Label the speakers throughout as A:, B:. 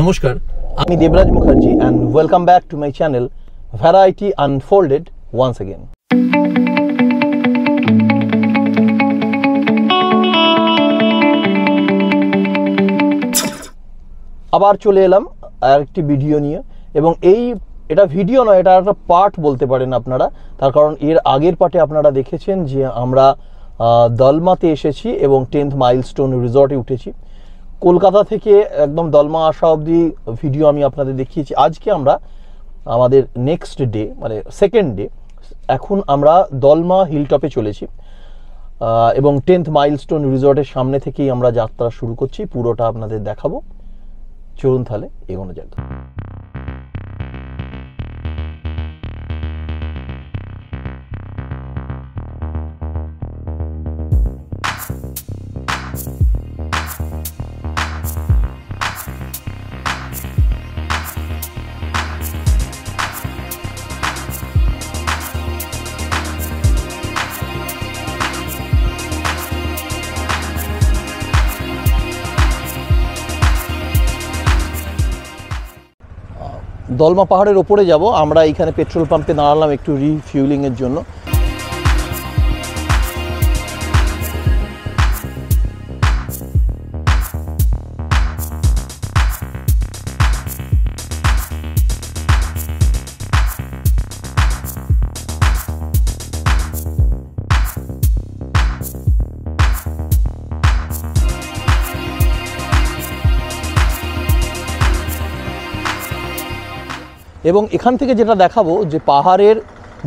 A: নমস্কার, আমি Debraj Mukherjee and welcome back to my channel Variety Unfolded once again. আবার চলে এলাম আরেকটি ভিডিও নিয়ে এবং এটা ভিডিও নয়, এটা একটা পার্ট বলতে পারেন আপনারা। তার কারণ এর আগের পার্টে আপনারা দেখেছেন যে আমরা দলমাতে এসেছি এবং 10th মাইলস্টোন রিসর্টে উঠেছি। কলকাতা থেকে একদম দলমা আসা অবধি ভিডিও আমি আপনাদের দেখিয়েছি। আজকে আমরা আমাদের নেক্সট ডে মানে সেকেন্ড ডে, এখন আমরা দলমা হিলটপে চলেছি এবং 10th মাইলস্টোন রিসর্টের সামনে থেকেই আমরা যাত্রা শুরু করছি। পুরোটা আপনাদের দেখাবো, চলুন তাহলে এগোনো যাক। দলমা পাহাড়ের ওপরে যাব আমরা। এখানে পেট্রোল পাম্পে দাঁড়ালাম একটু রিফিউলিংয়ের জন্য। এবং এখান থেকে যেটা দেখাবো যে পাহাড়ের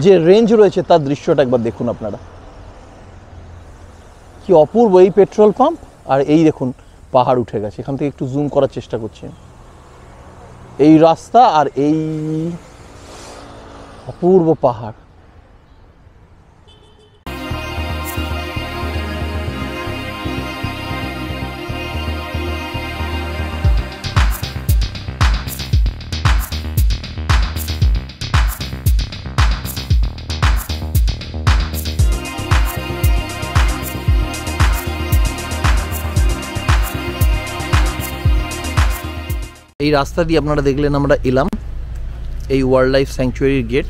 A: যে রেঞ্জ রয়েছে তার দৃশ্যটা একবার দেখুন আপনারা, কি অপূর্ব। এই পেট্রোল পাম্প আর এই দেখুন পাহাড় উঠে গেছে। এখান থেকে একটু জুম করার চেষ্টা করছি। এই রাস্তা আর এই অপূর্ব পাহাড়। এই রাস্তা দিয়ে আপনারা দেখলেন আমরা এলাম এই ওয়াইল্ড লাইফ স্যাংচুয়ারির গেট।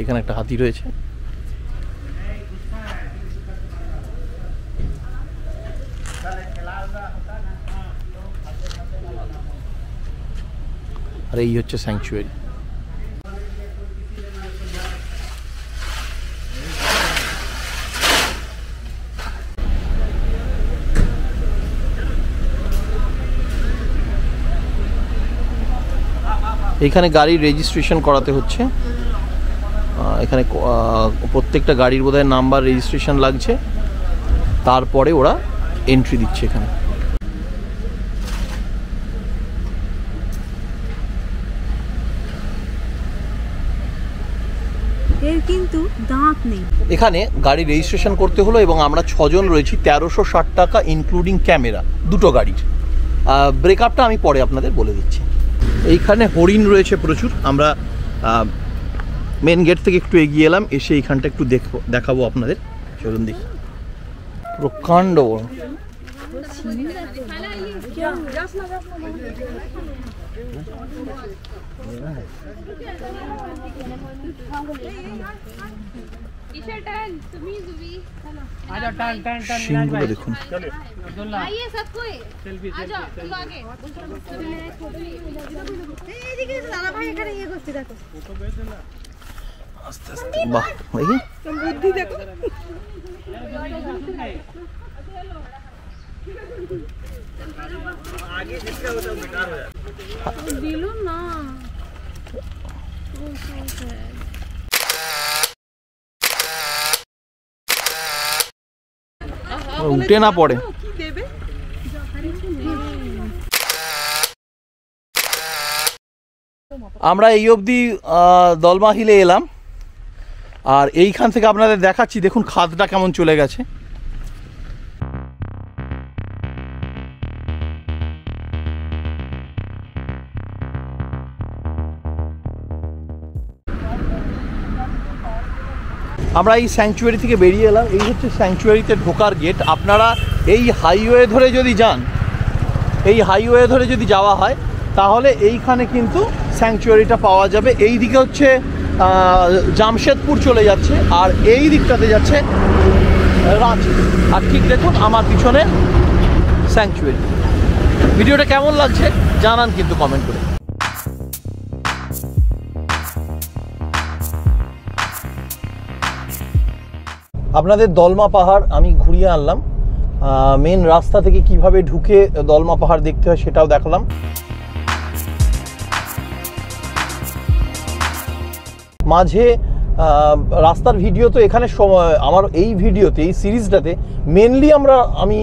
A: এখানে একটা হাতি রয়েছে। আর এই হচ্ছে স্যাংচুয়ারি। এখানে গাড়ির রেজিস্ট্রেশন করাতে হচ্ছে। এখানে প্রত্যেকটা গাড়ির বোধহয় নাম্বার রেজিস্ট্রেশন লাগছে, তারপরে ওরা এন্ট্রি দিচ্ছে এখানে।
B: এর কিন্তু দাঁত নেই।
A: এখানে গাড়ি রেজিস্ট্রেশন করতে হলো এবং আমরা 6 জন রয়েছি। 1360 টাকা ইনক্লুডিং ক্যামেরা, দুটো গাড়ির। ব্রেকআপটা আমি পরে আপনাদের বলে দিচ্ছি। এইখানে হরিণ রয়েছে প্রচুর। আমরা মেন গেট থেকে একটু এগিয়ে এলাম, এসে এইখানটা একটু দেখাবো আপনাদের। চলুন দেখি। প্রকাণ্ড সিংগুলো দেখুন। আস্তে আস্তে, বাহ বুদ্ধি দেখো। দিল না উঠে না পড়ে। আমরা এই অবধি দলমা হিলে এলাম আর এইখান থেকে আপনাদের দেখাচ্ছি। দেখুন খাদটা কেমন চলে গেছে। আমরা এই স্যাংচুয়ারি থেকে বেরিয়ে এলাম। এই হচ্ছে স্যাংচুয়ারিতে ঢোকার গেট। আপনারা এই হাইওয়ে ধরে যদি যান, এই হাইওয়ে ধরে যদি যাওয়া হয় তাহলে এইখানে কিন্তু স্যাংচুয়ারিটা পাওয়া যাবে। এই দিকে হচ্ছে জামশেদপুর চলে যাচ্ছে, আর এই দিকটাতে যাচ্ছে রাঁচি। আর ঠিক দেখুন আমার পিছনে স্যাংচুয়ারি। ভিডিওটা কেমন লাগছে জানান কিন্তু কমেন্ট করে। আপনাদের দলমা পাহাড় আমি ঘুরিয়ে আনলাম। মেন রাস্তা থেকে কিভাবে ঢুকে দলমা পাহাড় দেখতে হয় সেটাও দেখলাম। মাঝে রাস্তার ভিডিও তো এখানে আমার এই ভিডিওতে, এই সিরিজটাতে মেনলি আমি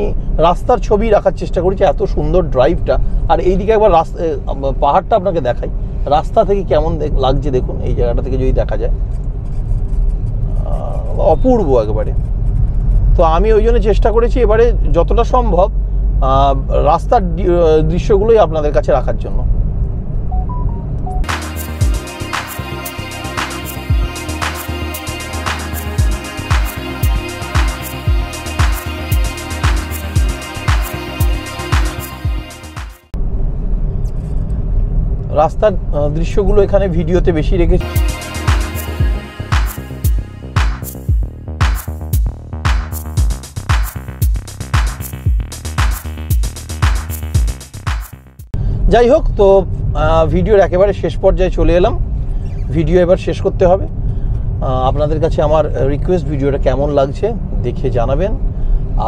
A: রাস্তার ছবি রাখার চেষ্টা করেছি। এত সুন্দর ড্রাইভটা, আর এইদিকে একবার পাহাড়টা আপনাকে দেখাই রাস্তা থেকে কেমন লাগছে। দেখুন এই জায়গাটা থেকে যদি দেখা যায়, অপূর্ব একেবারে। তো আমি ওই জন্য চেষ্টা করেছি এবারে যতটা সম্ভব রাস্তার দৃশ্যগুলোই আপনাদের কাছে রাখার জন্য। রাস্তার দৃশ্যগুলো এখানে ভিডিওতে বেশি রেখেছি। যাই হোক, তো ভিডিওর একেবারে শেষ পর্যায়ে চলে এলাম। ভিডিও এবার শেষ করতে হবে। আপনাদের কাছে আমার রিকোয়েস্ট, ভিডিওটা কেমন লাগছে দেখে জানাবেন।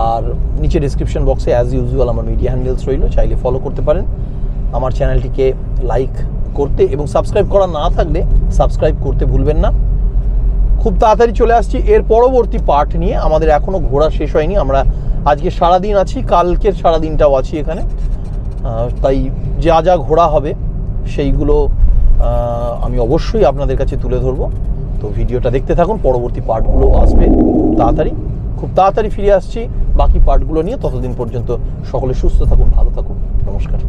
A: আর নিচে ডিসক্রিপশন বক্সে অ্যাজ ইউজুয়াল আমার মিডিয়া হ্যান্ডেলস রইল, চাইলে ফলো করতে পারেন। আমার চ্যানেলটিকে লাইক করতে এবং সাবস্ক্রাইব করা না থাকলে সাবস্ক্রাইব করতে ভুলবেন না। খুব তাড়াতাড়ি চলে আসছি এর পরবর্তী পার্ট নিয়ে। আমাদের এখনও ঘোরা শেষ হয়নি। আমরা আজকে সারাদিন আছি, কালকের সারাদিনটাও আছি এখানে। তাই যা যা ঘোরা হবে সেইগুলো আমি অবশ্যই আপনাদের কাছে তুলে ধরবো। তো ভিডিওটা দেখতে থাকুন, পরবর্তী পার্টগুলো আসবে খুব তাড়াতাড়ি ফিরে আসছি বাকি পার্টগুলো নিয়ে। ততদিন পর্যন্ত সকলে সুস্থ থাকুন, ভালো থাকুন, নমস্কার।